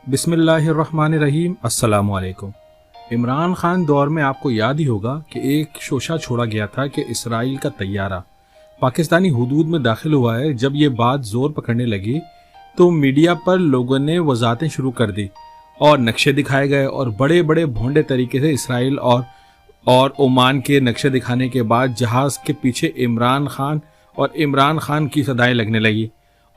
बिस्मिल्लाहिर्रहमानिर्रहीम। अस्सलामु अलैकुम। इमरान खान दौर में आपको याद ही होगा कि एक शोशा छोड़ा गया था कि इसराइल का तैयारा पाकिस्तानी हुदूद में दाखिल हुआ है। जब ये बात जोर पकड़ने लगी तो मीडिया पर लोगों ने वजाहतें शुरू कर दी और नक्शे दिखाए गए और बड़े बड़े भोंडे तरीके से इसराइल और ओमान के नक्शे दिखाने के बाद जहाज के पीछे इमरान खान की सदाएं लगने लगी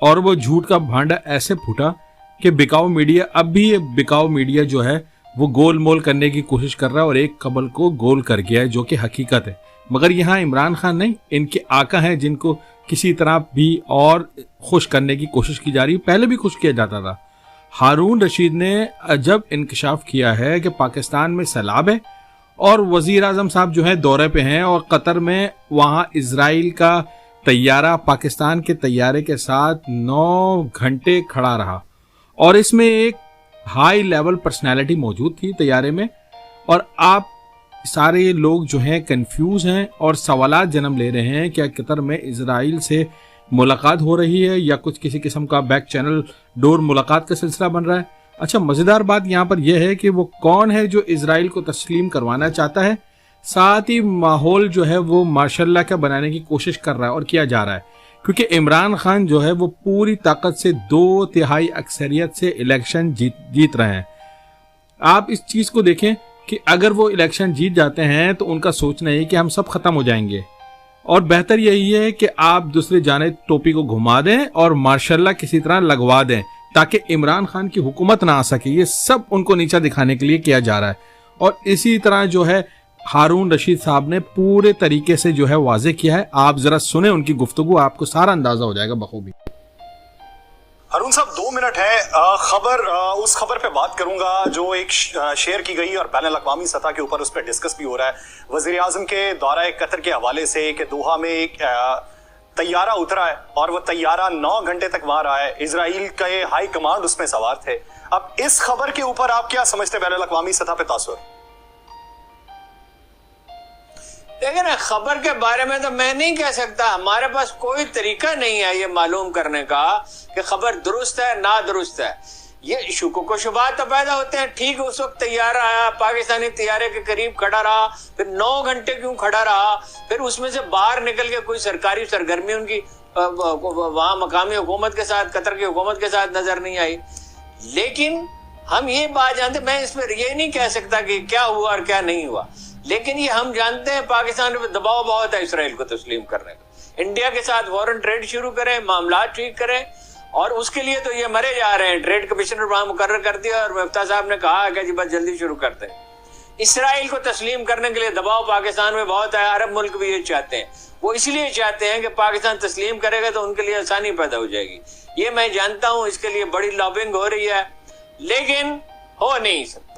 और वो झूठ का भांडा ऐसे फूटा कि बिकाऊ मीडिया जो है वो गोल मोल करने की कोशिश कर रहा है और एक खबर को गोल कर गया है जो कि हकीकत है। मगर यहाँ इमरान खान नहीं, इनके आका हैं जिनको किसी तरह भी और खुश करने की कोशिश की जा रही है। पहले भी खुश किया जाता था। हारून रशीद ने अजब इंकशाफ किया है कि पाकिस्तान में सैलाब है और वजीर आजम साहब जो है दौरे पे हैं और कतर में वहाँ इजराइल का तैयारा पाकिस्तान के तैयारे के साथ 9 घंटे खड़ा रहा और इसमें एक हाई लेवल पर्सनैलिटी मौजूद थी तैयारे में। और आप सारे लोग जो हैं कंफ्यूज हैं और सवालात जन्म ले रहे हैं क्या कतर में इजराइल से मुलाकात हो रही है या कुछ किसी किस्म का बैक चैनल डोर मुलाकात का सिलसिला बन रहा है। अच्छा, मज़ेदार बात यहाँ पर यह है कि वो कौन है जो इजराइल को तस्लीम करवाना चाहता है, साथ ही माहौल जो है वो माशाल्लाह का बनाने की कोशिश कर रहा है और किया जा रहा है, क्योंकि इमरान खान जो है वो पूरी ताकत से 2/3 अक्सरियत से इलेक्शन जीत रहे हैं। आप इस चीज को देखें कि अगर वो इलेक्शन जीत जाते हैं तो उनका सोचना है कि हम सब खत्म हो जाएंगे और बेहतर यही है कि आप दूसरे जाने टोपी को घुमा दें और मार्शल्ला किसी तरह लगवा दें ताकि इमरान खान की हुकूमत ना आ सके। ये सब उनको नीचा दिखाने के लिए किया जा रहा है और इसी तरह जो है हारून रशीद साहब ने पूरे तरीके से जो है वाजे किया है। आप जरा सुने उनकी गुफ्तगू, आपको सारा अंदाजा हो जाएगा बखूबी। हारून साहब 2 मिनट है, उस खबर पे बात करूंगा जो एक शेयर की गई और बैनुल अक़वामी सतह के ऊपर उस पर डिस्कस भी हो रहा है वजीर आजम के दौरा कतर के हवाले से कि दोहा में एक तैयारा उतरा है और वो तैयारा 9 घंटे तक वहां रहा है। इजराइल के हाई कमांड उसमें सवार थे। अब इस खबर के ऊपर आप क्या समझते हैं बैनुल अक़वामी सतह पे तासुर? लेकिन खबर के बारे में तो मैं नहीं कह सकता, हमारे पास कोई तरीका नहीं है ये मालूम करने का कि खबर दुरुस्त है ना दुरुस्त है। ये शुक्र को शुबात तो पैदा होते हैं। ठीक उस वक्त तैयारा आया, पाकिस्तानी तैयारे के करीब खड़ा रहा, फिर 9 घंटे क्यों खड़ा रहा, फिर उसमें से बाहर निकल के कोई सरकारी सरगर्मी उनकी वहां मकामी हुकूमत के साथ, कतर की हुकूमत के साथ नजर नहीं आई। लेकिन हम ये बात जानते, मैं इस पर ये नहीं कह सकता कि क्या हुआ और क्या नहीं हुआ, लेकिन ये हम जानते हैं पाकिस्तान पे दबाव बहुत है इसराइल को तस्लीम करने का। इंडिया के साथ फॉरेन ट्रेड शुरू करें, मामला ठीक करें और उसके लिए तो ये मरे जा रहे हैं। ट्रेड कमिश्नर वहां मुकर्रर कर दिया और मुफ्ता साहब ने कहा कि जी बस जल्दी शुरू करते हैं। इसराइल को तस्लीम करने के लिए दबाव पाकिस्तान में बहुत है। अरब मुल्क भी ये चाहते हैं, वो इसलिए चाहते हैं कि पाकिस्तान तस्लीम करेगा तो उनके लिए आसानी पैदा हो जाएगी। ये मैं जानता हूँ, इसके लिए बड़ी लॉबिंग हो रही है, लेकिन हो नहीं सकता।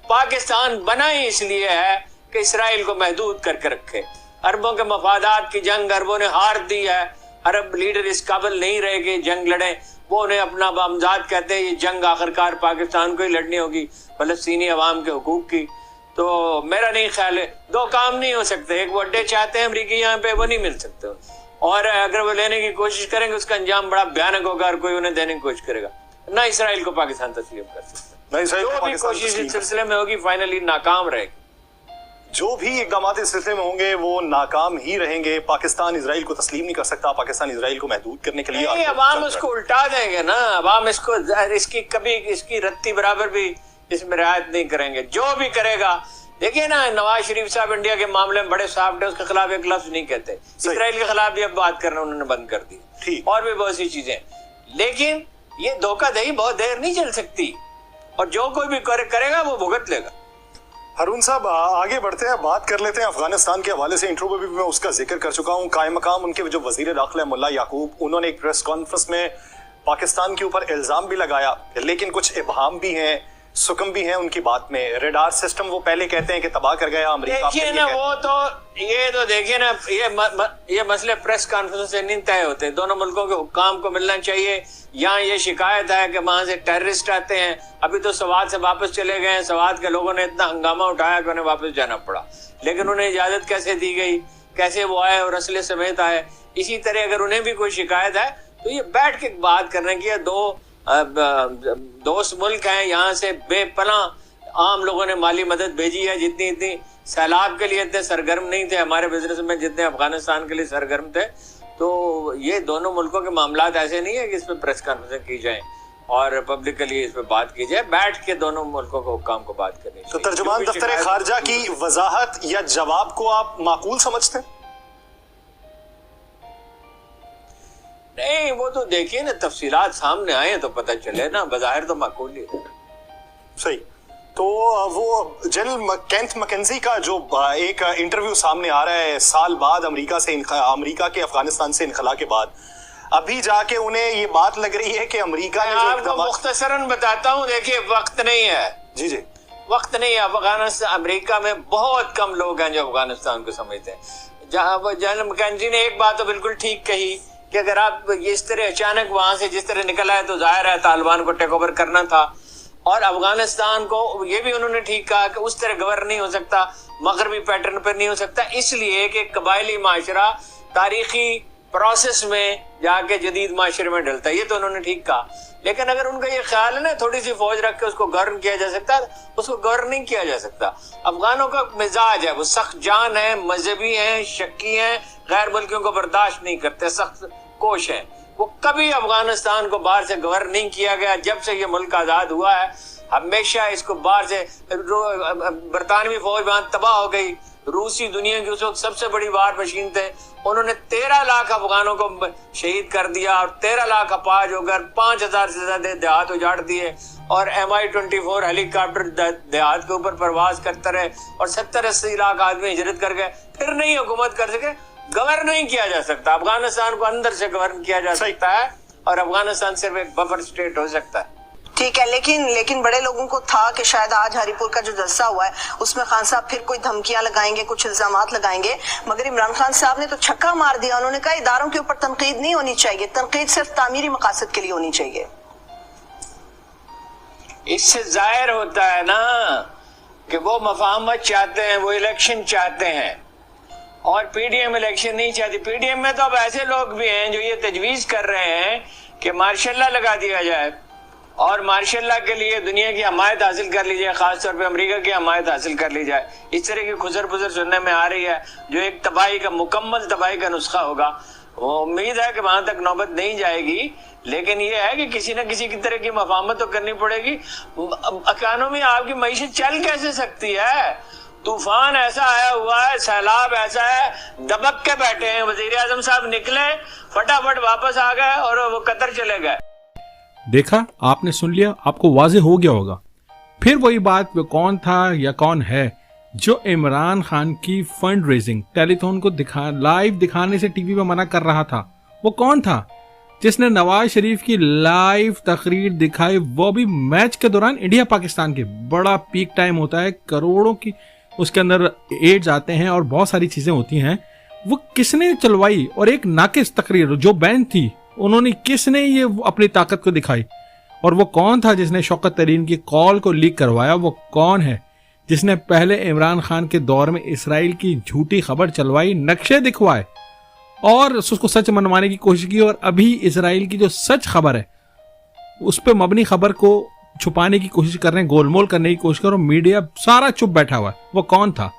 पाकिस्तान बना ही इसलिए है कि इसराइल को महदूद करके रखे। अरबों के मफादात की जंग अरबों ने हार दी है। अरब लीडर इस काबिल नहीं रहे कि जंग लड़े। वो उन्हें अपना बामजाद कहते हैं। ये जंग आखिरकार पाकिस्तान को ही लड़नी होगी, फलस्तीनी अवाम के हुकूक की। तो मेरा नहीं ख्याल है, 2 काम नहीं हो सकते। एक वो अड्डे चाहते हैं अमरीकी, यहाँ पे वो नहीं मिल सकते, और अगर वो लेने की कोशिश करेंगे उसका अंजाम बड़ा भयानक होगा और कोई उन्हें देने की कोशिश करेगा। ना इसराइल को पाकिस्तान तस्लीम कर सकता, जो भी कोशिश इस सिलसिले में होगी फाइनली नाकाम रहेगी। जो भी इक़दाम इस सिलसिले में होंगे वो नाकाम ही रहेंगे। पाकिस्तान इजराइल को तस्लीम नहीं कर सकता। पाकिस्तान इजराइल को महदूद करने के लिए अवाम उसको उल्टा देंगे ना। अवाम इसको इसकी रत्ती बराबर भी इसमें रियायत नहीं करेंगे। जो भी करेगा, देखिए ना, नवाज शरीफ साहब इंडिया के मामले में बड़े सॉफ्ट है, उसके खिलाफ एक लफ्ज नहीं कहते। इसराइल के खिलाफ भी अब बात करना उन्होंने बंद कर दी और भी बहुत सी चीजें। लेकिन ये धोखाधड़ी बहुत देर नहीं चल सकती और जो कोई भी करेगा वो भुगत लेगा। हारून साहब आगे बढ़ते हैं, बात कर लेते हैं अफगानिस्तान के हवाले से। इंट्रो में भी मैं उसका जिक्र कर चुका हूं। कायम मकाम उनके जो वजीर दाखिला है मुल्ला याकूब, उन्होंने एक प्रेस कॉन्फ्रेंस में पाकिस्तान के ऊपर इल्जाम भी लगाया, लेकिन कुछ इबहाम भी हैं, सुकम भी है उनकी बात में। रेडार सिस्टम वो पहले कहते हैं कि तबाह कर गया अमेरिका। देखिए ना, वो तो देखिए ना, ये मसले प्रेस कॉन्फ्रेंस से नहीं तय होते। दोनों मुल्कों के हुक्काम को मिलना चाहिए। यहाँ ये शिकायत है कि वहां से टेररिस्ट आते हैं। अभी तो सवाद से वापस चले गए हैं। सवाद के लोगों ने इतना हंगामा उठाया कि उन्हें वापस जाना पड़ा, लेकिन उन्हें इजाजत कैसे दी गई, कैसे वो आए और असले समेत आए। इसी तरह अगर उन्हें भी कोई शिकायत है तो ये बैठ के बात करने की, 2 दोस्त मुल्क हैं, यहाँ से बेपनाह आम लोगों ने माली मदद भेजी है। जितनी इतनी सैलाब के लिए इतने सरगर्म नहीं थे हमारे बिजनेसमैन जितने अफगानिस्तान के लिए सरगर्म थे। तो ये दोनों मुल्कों के मामलात ऐसे नहीं है कि इस पर प्रेस कॉन्फ्रेंस की जाए और पब्लिकली इस पर बात की जाए, बैठ के दोनों मुल्कों को हुक्काम को बात करनी चाहिए। तो तर्जुमान दफ्तर खारजा की वजाहत या जवाब को आप माकूल समझते हैं? नहीं, वो तो देखिए ना, तफसीलात सामने आए तो पता चले ना, बज़ाहिर तो माकूल ही है। सही। तो वो जनरल केंथ मैकेंजी का जो एक इंटरव्यू सामने आ रहा है साल बाद अमेरिका के अफगानिस्तान से इनखला के बाद, अभी जाके उन्हें ये बात लग रही है कि अमेरिका ने आपको मुख्तसरन बताता हूँ, देखिए वक्त नहीं है। जी जी, वक्त नहीं है। अफगानिस्तान, अमेरिका में बहुत कम लोग हैं जो अफगानिस्तान को समझते हैं। जहाँ वो जनरल मैकेंजी ने एक बात तो बिल्कुल ठीक कही कि अगर आप इस तरह अचानक वहां से जिस तरह निकला है तो जाहिर है तालिबान को टेक ओवर करना था। और अफगानिस्तान को ये भी उन्होंने ठीक कहा कि उस तरह गवर्न नहीं हो सकता, मगरबी पैटर्न पर नहीं हो सकता, इसलिए कि कबायली माशरा तारीखी प्रोसेस में जाके जदीद माशरे में ढलता है। ये तो उन्होंने ठीक कहा। लेकिन अगर उनका ये ख्याल है ना थोड़ी सी फौज रख के उसको गवर्न किया जा सकता है, उसको गवर्न नहीं किया जा सकता। अफगानों का मिजाज है, वो सख्त जान है, मजहबी हैं, शक्की हैं, गैर मुल्कियों को बर्दाश्त नहीं करते, सख्त कोश हैं। वो कभी अफगानिस्तान को बाहर से गवर्न नहीं किया गया। जब से ये मुल्क आजाद हुआ है हमेशा इसको बाहर से, बरतानवी फौज वहां तबाह हो गई, रूसी दुनिया की उस वक्त सबसे बड़ी वार मशीन थे, उन्होंने 13 लाख अफगानों को शहीद कर दिया और 13 लाख अपाज होकर 5000 से ज्यादा देहात उजाड़ दिए और MI-24 हेलीकॉप्टर देहात के ऊपर परवाज करते रहे और 70-80 लाख आदमी हिजरत कर गए, फिर नहीं हुकूमत कर सके। गवर्न नहीं किया जा सकता, अफगानिस्तान को अंदर से गवर्न किया जा सकता है और अफगानिस्तान सिर्फ एक बफर स्टेट हो सकता है। ठीक है, लेकिन बड़े लोगों को था कि शायद आज हरीपुर का जो जलसा हुआ है उसमें खान साहब फिर कोई धमकियां लगाएंगे, कुछ इल्जामात लगाएंगे, मगर इमरान खान साहब ने तो छक्का मार दिया। उन्होंने कहा इदारों के ऊपर तनकीद नहीं होनी चाहिए, तनकीद सिर्फ तामीरी मकासद के लिए होनी चाहिए। इससे जाहिर होता है ना कि वो मफाहमत चाहते हैं, वो इलेक्शन चाहते हैं और PDM इलेक्शन नहीं चाहती। PDM में तो अब ऐसे लोग भी हैं जो ये तजवीज कर रहे हैं कि मार्शल लॉ लगा दिया जाए और मार्शल लॉ के लिए दुनिया की हमायत हासिल कर ली जाए, खासतौर पे अमेरिका की हमायत हासिल कर ली जाए। इस तरह की खुजर पुजर सुनने में आ रही है जो एक तबाही का, मुकम्मल तबाही का नुस्खा होगा। वो उम्मीद है कि वहां तक नौबत नहीं जाएगी, लेकिन ये है कि किसी न किसी की तरह की मफाहमत तो करनी पड़ेगी। इकॉनमी, आपकी मईशत चल कैसे सकती है? तूफान ऐसा आया हुआ है, सैलाब ऐसा है, दबक के बैठे हैं। वजीर आजम साहब निकले, फटाफट वापस आ गए और वो कतर चले गए। देखा, आपने सुन लिया, आपको वाजे हो गया होगा। फिर वही बात, वो कौन था या कौन है जो इमरान खान की फंड रेजिंग टेलीथॉन को लाइव दिखाने से टीवी पे मना कर रहा था? वो कौन था जिसने नवाज शरीफ की लाइव तकरीर दिखाई, वो भी मैच के दौरान इंडिया पाकिस्तान के? बड़ा पीक टाइम होता है, करोड़ों की उसके अंदर एड्स आते हैं और बहुत सारी चीजें होती हैं। वो किसने चलवाई? और एक नाकिस तकरीर जो बैन थी, उन्होंने किसने ये अपनी ताकत को दिखाई? और वो कौन था जिसने शौकत तरीन की कॉल को लीक करवाया? वो कौन है जिसने पहले इमरान खान के दौर में इसराइल की झूठी खबर चलवाई, नक्शे दिखवाए और उसको सच मनवाने की कोशिश की, और अभी इसराइल की जो सच खबर है उस पर मबनी खबर को छुपाने की कोशिश कर रहे हैं, गोलमोल करने की कोशिश कर रहे हैं, मीडिया सारा चुप बैठा हुआ है। वो कौन था?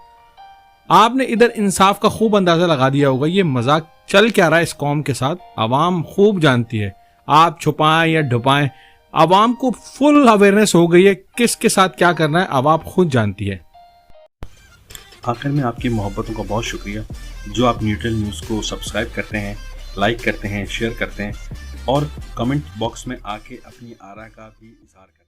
आपने इधर इंसाफ का खूब अंदाजा लगा दिया होगा। ये मजाक चल क्या रहा है इस कौम के साथ, आवाम खूब जानती है। आप छुपाएं या ढुपाएं, आवाम को फुल अवेयरनेस हो गई है किसके साथ क्या करना है, आवाम खुद जानती है। आखिर में आपकी मोहब्बतों का बहुत शुक्रिया जो आप न्यूट्रल न्यूज़ को सब्सक्राइब करते हैं, लाइक करते हैं, शेयर करते हैं और कमेंट बॉक्स में आके अपनी आरा का भी इजहार करते हैं।